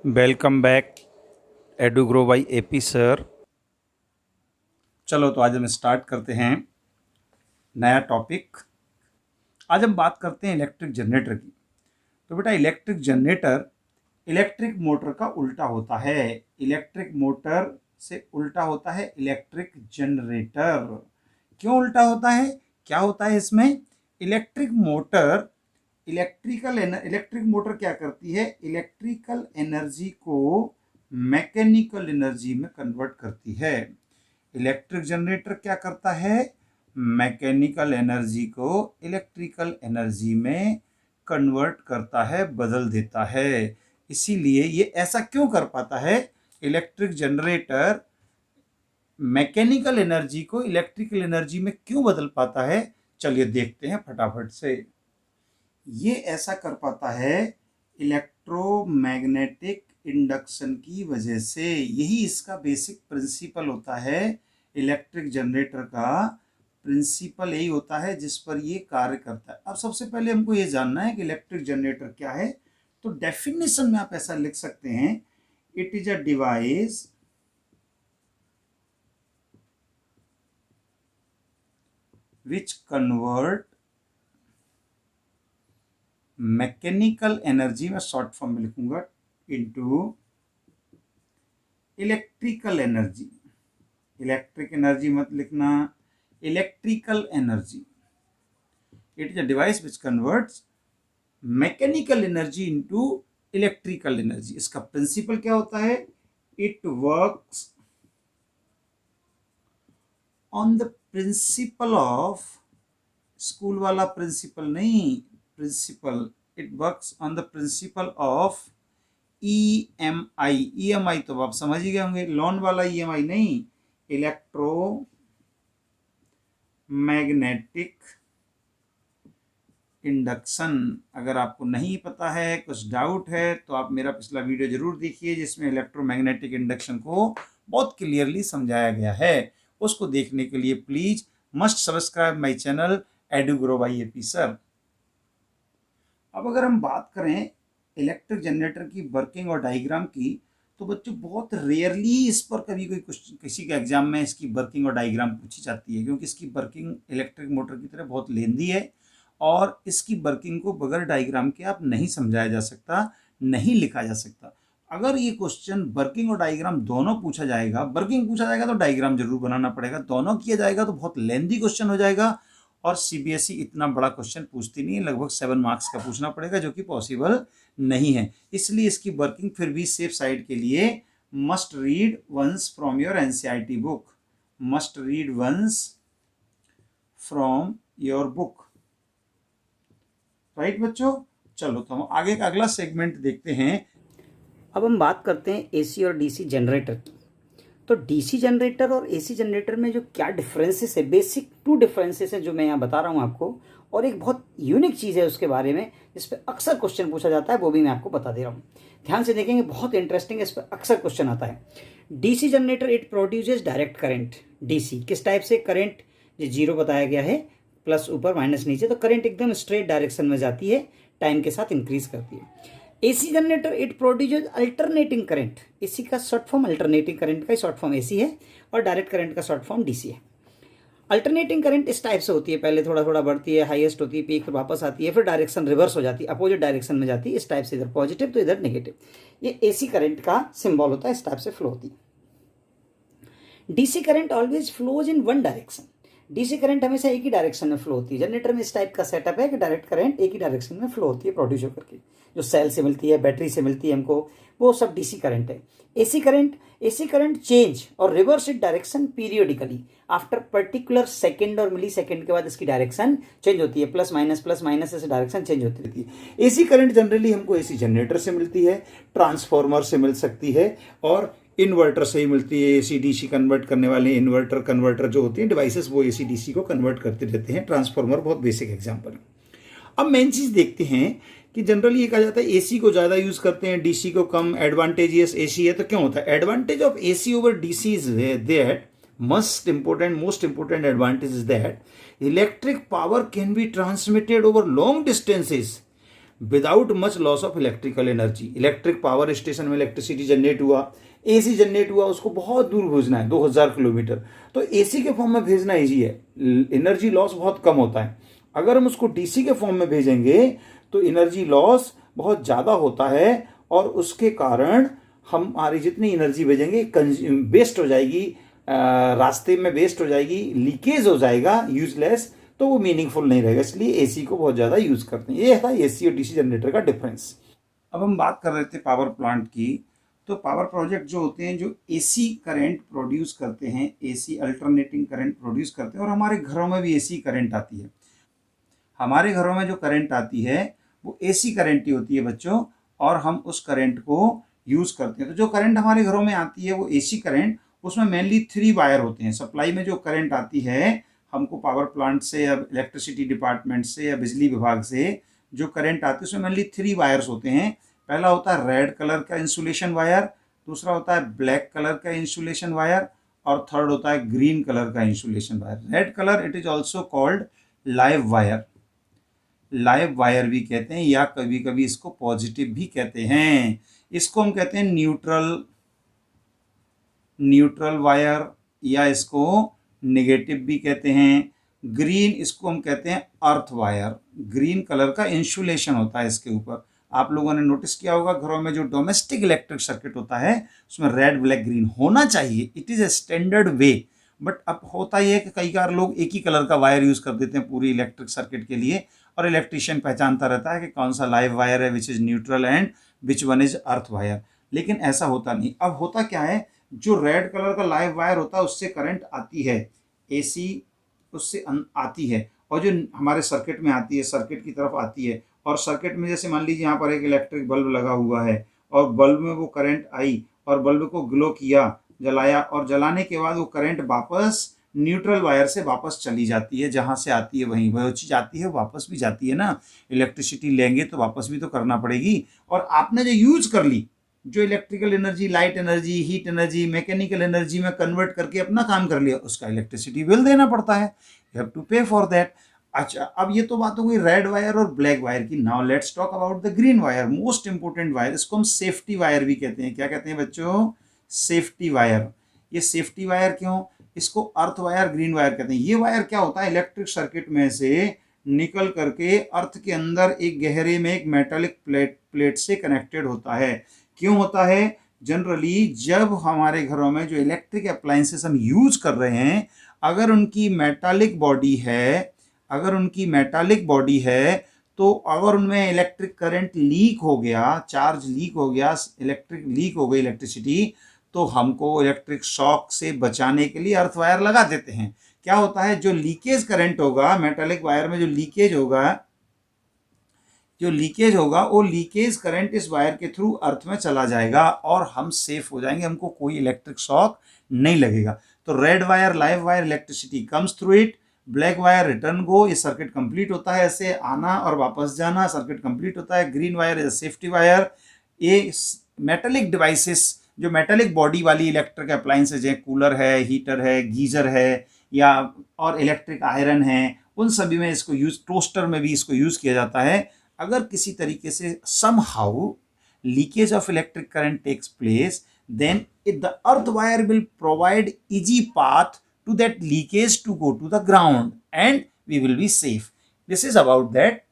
Welcome back edu grow by AP sir. चलो तो आज हम स्टार्ट करते हैं नया टॉपिक। आज हम बात करते हैं इलेक्ट्रिक जनरेटर की। तो बेटा इलेक्ट्रिक जनरेटर इलेक्ट्रिक मोटर का उल्टा होता है। इलेक्ट्रिक मोटर से उल्टा होता है इलेक्ट्रिक जनरेटर। क्यों उल्टा होता है, क्या होता है इसमें? इलेक्ट्रिक मोटर क्या करती है? इलेक्ट्रिकल एनर्जी को मैकेनिकल एनर्जी में कन्वर्ट करती है। इलेक्ट्रिक जनरेटर क्या करता है? मैकेनिकल एनर्जी को इलेक्ट्रिकल एनर्जी में कन्वर्ट करता है, बदल देता है। इसीलिए ये ऐसा क्यों कर पाता है? इलेक्ट्रिक जनरेटर मैकेनिकल एनर्जी को इलेक्ट्रिकल एनर्जी में क्यों बदल पाता है? चलिए देखते हैं फटाफट से। ये ऐसा कर पाता है इलेक्ट्रोमैग्नेटिक इंडक्शन की वजह से। यही इसका बेसिक प्रिंसिपल होता है। इलेक्ट्रिक जनरेटर का प्रिंसिपल यही होता है जिस पर ये कार्य करता है। अब सबसे पहले हमको ये जानना है कि इलेक्ट्रिक जनरेटर क्या है। तो डेफिनेशन में आप ऐसा लिख सकते हैं, it is a device which convert mechanical energy, में शॉर्ट फॉर्म में लिखूंगा, into electrical energy. Electric energy मत लिखना, electrical energy. It is a device which converts mechanical energy into electrical energy. इसका प्रिंसिपल क्या होता है? It works on the principle of, school वाला प्रिंसिपल नहीं, principle, it works on the principle of EMI। EMI तो आप समझ ही गए होंगे, लोन वाला EMI नहीं, इलेक्ट्रो मैग्नेटिक इंडक्शन। अगर आपको नहीं पता है, कुछ डाउट है, तो आप मेरा पिछला वीडियो जरूर देखिए जिसमें इलेक्ट्रोमैग्नेटिक इंडक्शन को बहुत क्लियरली समझाया गया है। उसको देखने के लिए please must subscribe my channel edu grow by AP sir. अब अगर हम बात करें इलेक्ट्रिक जनरेटर की वर्किंग और डायग्राम की, तो बच्चों बहुत रेयरली इस पर कभी कोई किसी के एग्जाम में इसकी वर्किंग और डायग्राम पूछी जाती है, क्योंकि इसकी वर्किंग इलेक्ट्रिक मोटर की तरह बहुत लेंदी है और इसकी वर्किंग को बगैर डायग्राम के आप नहीं समझाया जा सकता, नहीं लिखा जा सकता। अगर ये क्वेश्चन वर्किंग और डायग्राम दोनों पूछा जाएगा, वर्किंग पूछा जाएगा तो डायग्राम जरूर बनाना पड़ेगा, दोनों किया जाएगा तो बहुत लेंदी क्वेश्चन हो जाएगा। और सीबीएसई इतना बड़ा क्वेश्चन पूछती नहीं है, लगभग 7 मार्क्स का पूछना पड़ेगा, जो कि पॉसिबल नहीं है। इसलिए इसकी वर्किंग फिर भी सेफ साइड के लिए must read once from your NCERT book, must read once from your book, right बच्चों। चलो तो हम आगे का अगला सेगमेंट देखते हैं। अब हम बात करते हैं एसी और डीसी जनरेटर की। तो डीसी जनरेटर और एसी जनरेटर में जो क्या डिफरेंसेस है, बेसिक 2 डिफरेंसेस हैं जो मैं यहाँ बता रहा हूँ आपको, और एक बहुत यूनिक चीज़ है उसके बारे में जिस पर अक्सर क्वेश्चन पूछा जाता है, वो भी मैं आपको बता दे रहा हूँ। ध्यान से देखेंगे, बहुत इंटरेस्टिंग है, इस पर अक्सर क्वेश्चन आता है। DC generator it produces direct current. DC किस टाइप से? करंट जो 0 बताया गया है, प्लस ऊपर माइनस नीचे, तो करंट एकदम स्ट्रेट डायरेक्शन में जाती है, टाइम के साथ इंक्रीज करती है। AC generator it produces alternating current. AC का शॉर्ट फॉर्म, अल्टरनेटिंग करंट का शॉर्ट फॉर्म एसी है, और डायरेक्ट करंट का शॉर्ट फॉर्म डीसी है। अल्टरनेटिंग करंट इस टाइप से होती है, पहले थोड़ा थोड़ा बढ़ती है, हाईएस्ट होती है, पीक पर वापस आती है, फिर डायरेक्शन रिवर्स हो जाती है, अपोजिट डायरेक्शन में जाती है, इस टाइप से, इधर पॉजिटिव तो इधर नेगेटिव। ये एसी करंट का सिंबल होता है, इस टाइप से फ्लो होती है। DC current always flows in one direction. DC current हमेशा एक ही डायरेक्शन में फ्लो होती है। जनरेटर में इस टाइप का सेटअप है कि डायरेक्ट करंट एक ही डायरेक्शन में फ्लो होती है, प्रोड्यूस होकर के, जो सेल से मिलती है, बैटरी से मिलती है हमको, वो सब डीसी करंट है। एसी करंट चेंज और reverse it direction periodically after particular second और मिली सेकंड के बाद इसकी डायरेक्शन चेंज होती है, प्लस माइनस ऐसे डायरेक्शन चेंज होती रहती है। एसी करंट जनरली हमको एसी जनरेटर से मिलती है, ट्रांसफॉर्मर से मिल सकती है, और इन्वर्टर से ही मिलती है। एसी डीसी कन्वर्ट करने वाले इन्वर्टर कन्वर्टर जो होती हैं डिवाइसेस, वो एसी डीसी को कन्वर्ट करते रहते हैं। ट्रांसफॉर्मर बहुत बेसिक एग्जांपल है। अब मेन चीज देखते हैं कि जनरली ये कहा जाता है एसी को ज्यादा यूज करते हैं, डीसी को कम, एडवांटेजियस एसी है। तो क्यों होता है? Advantage of AC over DC is that most important advantage is that electric power can be transmitted over long distances without much loss of electrical energy. Electric power station में electricity generate हुआ, AC generate हुआ, उसको बहुत दूर भेजना है 2000 kilometre, तो AC के फॉर्म में भेजना ईजी है, एनर्जी लॉस बहुत कम होता है। अगर हम उसको डीसी के फॉर्म में भेजेंगे तो एनर्जी लॉस बहुत ज़्यादा होता है और उसके कारण हमारी जितनी एनर्जी भेजेंगे वेस्ट हो जाएगी, रास्ते में वेस्ट हो जाएगी, लीकेज हो जाएगा, यूजलेस, तो वो मीनिंगफुल नहीं रहेगा। इसलिए एसी को बहुत ज़्यादा यूज़ करते हैं। ये था एसी और डीसी जनरेटर का डिफरेंस। अब हम बात कर रहे थे पावर प्लांट की। तो पावर प्रोजेक्ट जो होते हैं जो एसी करंट प्रोड्यूस करते हैं, एसी अल्टरनेटिंग करंट प्रोड्यूस करते हैं, और हमारे घरों में भी एसी करंट आती है। हमारे घरों में जो करंट आती है वो एसी करंट ही होती है बच्चों, और हम उस करंट को यूज़ करते हैं। तो जो करंट हमारे घरों में आती है वो एसी करंट, उसमें मेनली 3 वायर होते हैं। सप्लाई में जो करंट आती है हमको पावर प्लांट से या इलेक्ट्रिसिटी डिपार्टमेंट से या बिजली विभाग से जो करंट आती है उसमें मेनली 3 वायर्स होते हैं। पहला होता है रेड कलर का इंसुलेशन वायर, दूसरा होता है ब्लैक कलर का इंसुलेशन वायर, और थर्ड होता है ग्रीन कलर का insulation wire. Red colour it is also called live wire, live wire भी कहते हैं, या कभी कभी इसको पॉजिटिव भी कहते हैं। इसको हम कहते हैं न्यूट्रल वायर, या इसको नेगेटिव भी कहते हैं। ग्रीन इसको हम कहते हैं अर्थ वायर, ग्रीन कलर का इंसुलेशन होता है इसके ऊपर। आप लोगों ने नोटिस किया होगा घरों में जो डोमेस्टिक इलेक्ट्रिक सर्किट होता है उसमें रेड ब्लैक ग्रीन होना चाहिए, it is a standard way. But अब होता यह है कि कई बार लोग एक ही कलर का वायर यूज़ कर देते हैं पूरी इलेक्ट्रिक सर्किट के लिए, और इलेक्ट्रिशियन पहचानता रहता है कि कौन सा लाइव वायर है, which is neutral and which one is earth wire. लेकिन ऐसा होता नहीं। अब होता क्या है, जो रेड कलर का लाइव वायर होता है उससे करंट आती है, एसी उससे आती है, और जो हमारे सर्किट में आती है, सर्किट की तरफ आती है। और सर्किट में जैसे मान लीजिए यहाँ पर एक इलेक्ट्रिक बल्ब लगा हुआ है, और बल्ब में वो करंट आई और बल्ब को ग्लो किया, जलाया, और जलाने के बाद वो करंट वापस न्यूट्रल वायर से वापस चली जाती है, जहाँ से आती है वहीं वो चीज़ आती है, वापस भी जाती है ना। इलेक्ट्रिसिटी लेंगे तो वापस भी तो करना पड़ेगी, और आपने जो यूज़ कर ली, जो electrical energy, light energy, heat energy, mechanical energy में कन्वर्ट करके अपना काम कर लिया, उसका इलेक्ट्रिसिटी बिल देना पड़ता है, यू हैव टू पे फॉर दैट। अच्छा, अब ये तो बात हो गई रेड वायर और ब्लैक वायर की। Now let's talk about the green wire, most important wire. इसको हम सेफ्टी वायर भी कहते हैं। क्या कहते हैं बच्चों? Safety wire. ये सेफ्टी वायर क्यों? इसको अर्थ वायर, ग्रीन वायर कहते हैं। ये वायर क्या होता है, इलेक्ट्रिक सर्किट में से निकल करके अर्थ के अंदर एक गहरे में एक मेटालिक प्लेट से कनेक्टेड होता है। क्यों होता है? जनरली जब हमारे घरों में जो इलेक्ट्रिक अप्लायंसेस हम यूज़ कर रहे हैं, अगर उनकी मेटालिक बॉडी है, तो अगर उनमें इलेक्ट्रिक करंट लीक हो गया, चार्ज लीक हो गया, इलेक्ट्रिक लीक हो गई इलेक्ट्रिसिटी, तो हमको इलेक्ट्रिक शॉक से बचाने के लिए अर्थ वायर लगा देते हैं। क्या होता है, जो लीकेज करंट होगा मेटालिक वायर में, जो लीकेज होगा वो लीकेज करंट इस वायर के थ्रू अर्थ में चला जाएगा और हम सेफ हो जाएंगे, हमको कोई इलेक्ट्रिक शॉक नहीं लगेगा। तो red wire, live wire, electricity comes through it. Black wire return go, ये सर्किट कंप्लीट होता है, ऐसे आना और वापस जाना, सर्किट कंप्लीट होता है। Green wire is safety wire. ये मेटालिक डिवाइसेस, जो मेटालिक बॉडी वाली इलेक्ट्रिक अप्लायंसेज हैं, कूलर है, हीटर है, गीजर है, या और इलेक्ट्रिक आयरन है, उन सभी में इसको यूज़, टोस्टर में भी इसको यूज़ किया जाता है। अगर किसी तरीके से somehow leakage of electric current takes place, then the earth wire will provide easy path to that leakage to go to the ground and we will be safe. This is about that.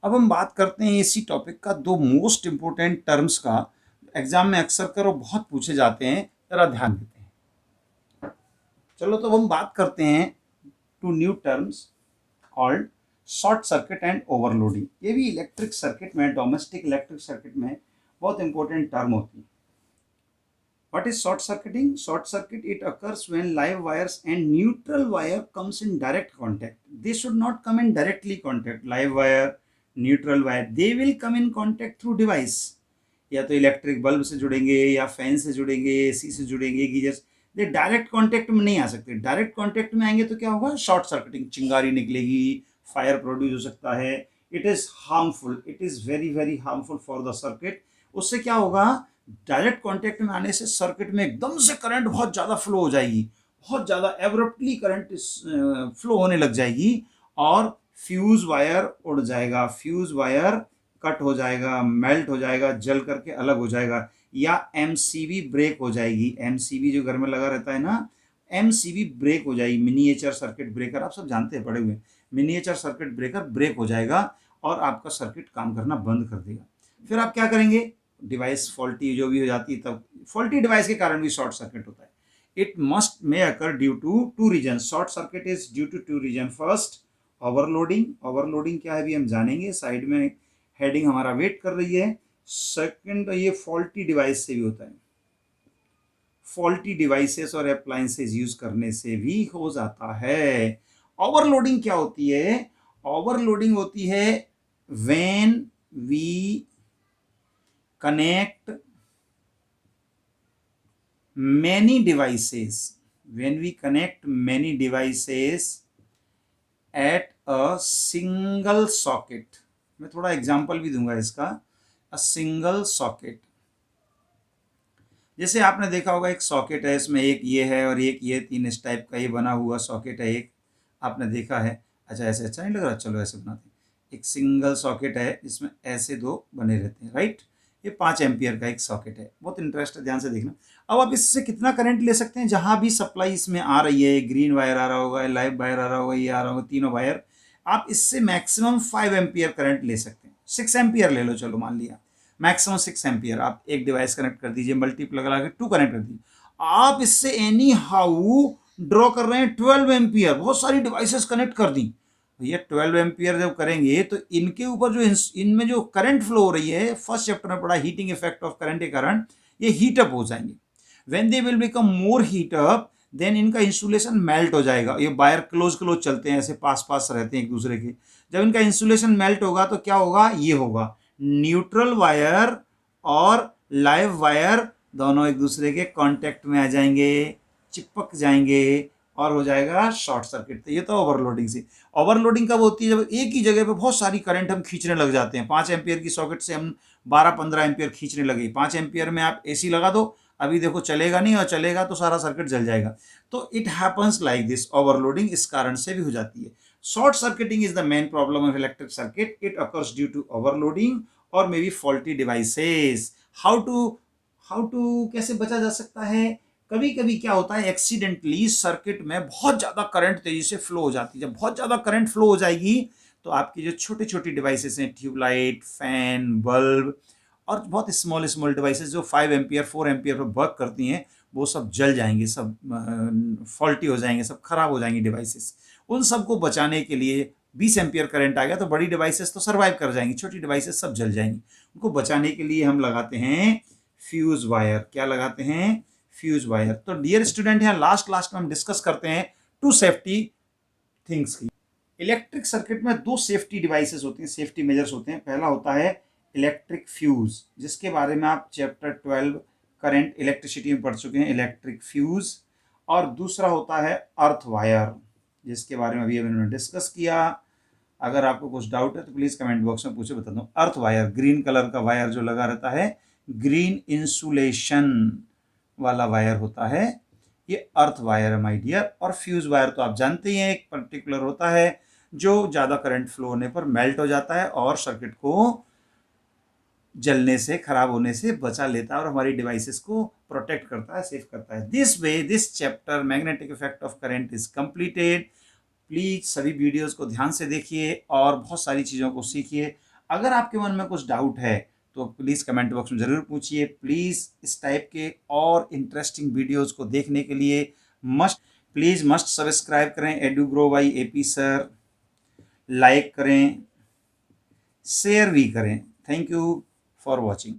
अब हम बात करते हैं इसी topic का दो most important terms का, exam में अक्सर करो बहुत पूछे जाते हैं, जरा ध्यान देते हैं। चलो तो हम बात करते हैं two new terms called short circuit and overloading. ये भी इलेक्ट्रिक सर्किट में, डोमेस्टिक इलेक्ट्रिक सर्किट में बहुत इंपॉर्टेंट टर्म होती है। What is short circuiting? Short circuit it occurs when live wires and neutral wire comes in direct contact. They should not come in directly contact. Live wire, neutral wire, they will come in contact through device. या तो electric bulb से जुड़ेंगे, या fan से जुड़ेंगे, AC से जुड़ेंगे, geyser. दे direct contact में नहीं आ सकते। डायरेक्ट कॉन्टैक्ट में आएंगे तो क्या होगा? शॉर्ट सर्किटिंग, चिंगारी निकलेगी, फायर प्रोड्यूस हो सकता है। It is harmful, it is very very harmful for the circuit. उससे क्या होगा? डायरेक्ट कांटेक्ट में आने से सर्किट में एकदम से करंट बहुत ज़्यादा फ्लो हो जाएगी, बहुत ज़्यादा एब्रप्टली करंट फ्लो होने लग जाएगी, और फ्यूज वायर उड़ जाएगा, फ्यूज वायर कट हो जाएगा, मेल्ट हो जाएगा, जल करके अलग हो जाएगा, या एमसीबी ब्रेक हो जाएगी। एमसीबी जो घर में लगा रहता है ना, एमसीबी ब्रेक हो जाएगी, मिनिएचर सर्किट ब्रेकर, आप सब जानते हैं, पड़े हुए। मिनिएचर सर्किट ब्रेकर ब्रेक हो जाएगा और आपका सर्किट काम करना बंद कर देगा। फिर आप क्या करेंगे, डिवाइस फॉल्टी जो भी हो जाती है, तब फॉल्टी डिवाइस के कारण भी शॉर्ट सर्किट होता है। It must may occur due to two reason. Short circuit is due to two reason. First, overloading. Overloading क्या है अभी हम जानेंगे, साइड में हेडिंग हमारा वेट कर रही है। सेकंड, ये फॉल्टी डिवाइस से भी होता है, फॉल्टी डिवाइसेस और अप्लायंसेस यूज करने से भी हो जाता है। ओवरलोडिंग क्या होती है, ओवरलोडिंग होती है when we connect many devices, when we connect many devices at a single socket। मैं थोड़ा एग्जांपल भी दूंगा इसका। अ सिंगल सॉकेट, जैसे आपने देखा होगा एक सॉकेट है, इसमें एक ये है और एक ये, तीन इस टाइप का ये बना हुआ सॉकेट है एक, आपने देखा है। अच्छा, ऐसे अच्छा नहीं लग रहा, चलो ऐसे बनाते हैं। एक सिंगल सॉकेट है जिसमें ऐसे दो बने रहते हैं, राइट। ये 5 एम्पियर का एक सॉकेट है, बहुत इंटरेस्ट है, ध्यान से देखना। अब आप इससे कितना करंट ले सकते हैं, जहां भी सप्लाई इसमें आ रही है, ग्रीन वायर आ रहा होगा, लाइव वायर आ रहा होगा, ये आ रहा होगा, तीनों वायर, आप इससे मैक्सिमम 5 एम्पियर करंट ले सकते हैं। 6 एम्पियर ले लो, चलो मान लिया मैक्सिमम 6 एम्पियर। आप एक डिवाइस कनेक्ट कर दीजिए, मल्टीप्लाई लगा के 2 कनेक्ट कर दीजिए। आप इससे एनी हाउ ड्रॉ कर रहे हैं 12 एम्पियर, बहुत सारी डिवाइसेस कनेक्ट कर दी। ये 12 एम्पियर जब करेंगे तो इनके ऊपर जो इनमें जो करंट फ्लो हो रही है, फर्स्ट चैप्टर में पढ़ा हीटिंग इफेक्ट ऑफ करंट के कारण ये हीटअप हो जाएंगे। When they will become more heat up, then इनका इंसुलेशन मेल्ट हो जाएगा। ये वायर क्लोज क्लोज चलते हैं, ऐसे पास पास रहते हैं एक दूसरे के। जब इनका इंसुलेशन मेल्ट होगा तो क्या होगा, ये होगा न्यूट्रल वायर और लाइव वायर दोनों एक दूसरे के कांटेक्ट में आ जाएंगे, चिपक जाएंगे और हो जाएगा शॉर्ट सर्किट। तो ये तो ओवरलोडिंग से। ओवरलोडिंग कब होती है, जब एक ही जगह पे बहुत सारी करंट हम खींचने लग जाते हैं। 5 एम्पियर की सॉकेट से हम 12-15 एम्पियर खींचने लगे। 5 एम्पियर में आप एसी लगा दो, अभी देखो चलेगा नहीं, और चलेगा तो सारा सर्किट जल जाएगा। तो it happens like this, overloading इस कारण से भी हो जाती है। Short circuiting is the main problem of electric circuit. It occurs due to overloading और may be faulty devices. How to कैसे बचा जा सकता है, कभी कभी क्या होता है, एक्सीडेंटली सर्किट में बहुत ज़्यादा करंट तेजी से फ्लो हो जाती है। जब बहुत ज़्यादा करंट फ्लो हो जाएगी तो आपकी जो छोटी छोटी डिवाइसेस हैं, ट्यूबलाइट, फैन, बल्ब और बहुत स्मॉल स्मॉल डिवाइसेस जो 5 एम्पियर 4 एम्पियर पर वर्क करती हैं, वो सब जल जाएंगे, सब फॉल्टी हो जाएंगे, सब खराब हो जाएंगी डिवाइसेस। उन सबको बचाने के लिए 20 एम्पियर करंट आ गया तो बड़ी डिवाइसेस तो सर्वाइव कर जाएंगी, छोटी डिवाइसेस सब जल जाएंगी। उनको बचाने के लिए हम लगाते हैं फ्यूज वायर। क्या लगाते हैं, फ्यूज वायर। तो डियर स्टूडेंट, यहाँ लास्ट में हम डिस्कस करते हैं 2 सेफ्टी थिंग्स की। इलेक्ट्रिक सर्किट में 2 सेफ्टी डिवाइसेस होती हैं, सेफ्टी मेजर्स होते हैं। पहला होता है इलेक्ट्रिक फ्यूज, जिसके बारे में आप चैप्टर 12 करंट इलेक्ट्रिसिटी में पढ़ चुके हैं, इलेक्ट्रिक फ्यूज। और दूसरा होता है अर्थ वायर, जिसके बारे में अभी हमने डिस्कस किया। अगर आपको कुछ डाउट है तो प्लीज़ कमेंट बॉक्स में पूछे, बता दूँ। अर्थ वायर, ग्रीन कलर का वायर जो लगा रहता है, ग्रीन इंसुलेशन वाला वायर होता है, ये अर्थ वायर है माय डियर। और फ्यूज वायर तो आप जानते ही हैं, एक पर्टिकुलर होता है जो ज़्यादा करंट फ्लो होने पर मेल्ट हो जाता है और सर्किट को जलने से, खराब होने से बचा लेता है और हमारी डिवाइसेस को प्रोटेक्ट करता है, सेफ करता है। This way this chapter magnetic effect of current is completed. Please सभी वीडियोस को ध्यान से देखिए और बहुत सारी चीज़ों को सीखिए। अगर आपके मन में कुछ डाउट है तो प्लीज़ कमेंट बॉक्स में ज़रूर पूछिए। प्लीज़ इस टाइप के और इंटरेस्टिंग वीडियोस को देखने के लिए मस्ट सब्सक्राइब करें एडुग्रो बाय एपी सर, लाइक करें, शेयर भी करें। Thank you for watching.